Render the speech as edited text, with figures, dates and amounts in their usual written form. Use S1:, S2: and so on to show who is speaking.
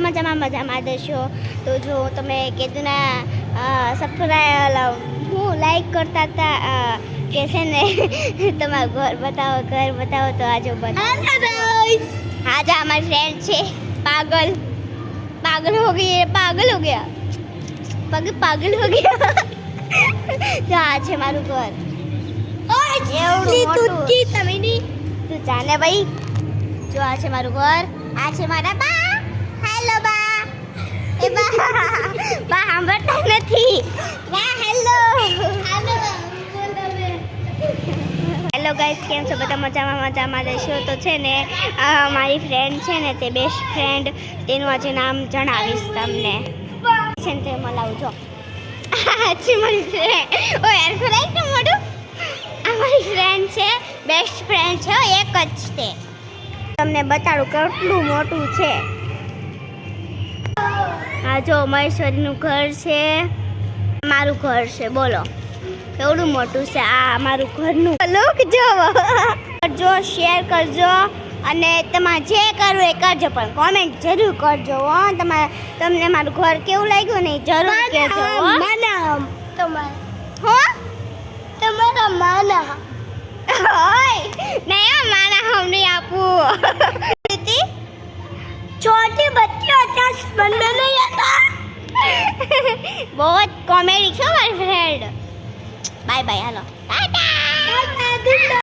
S1: મજામાં દેશો. તો જો તમે કીધું સબસ્ક્રાઇબ હું લાઈક કરતા હતા કે છે ને તમારું ઘર બતાવો તો આજે બતાવો. હા જા हमारी फ्रेंड છે पागल हो गई है पागल हो गया જો આ છે મારું ઘર. તું જાને ભાઈ. જો આ છે મારું ઘર. આ છે મારા બા. હેલો બા. એ બા સાંભળતા નથી. બા હેલો હેલો ગાઈસ, કેમ છો બધા? મજામાં રહેશો. તો છે ને મારી ફ્રેન્ડ છે ને તે બેસ્ટ ફ્રેન્ડ, તેનું આજે નામ જણાવીશ તમને છે ને તે મળાવું. જો આ છે મારી ફ્રેન્ડ. ઓ યાર ખોલાય તો મોઢું. આ મારી ફ્રેન્ડ છે, બેસ્ટ ફ્રેન્ડ છે, એક જ છે. તમને બતાડું કેટલું મોટું છે. હા જો મહેશ્વરીનું ઘર છે, મારું ઘર છે. બોલો કેવડું મોટું છે આ મારું ઘરનું લુક. જો શેર કરજો અને તમારે જે કરવું એ કરજો, પણ કોમેન્ટ જરૂર કરજો હો. તમને મારું ઘર કેવું લાગ્યું ને જરૂર કહેજો હો. તમારા માના નહીં માના હમ નહીં આપું. छोटी बच्ची अचास बनने नहीं आता. बहुत कॉमेडी है हमारी friend. Bye bye hello Tata.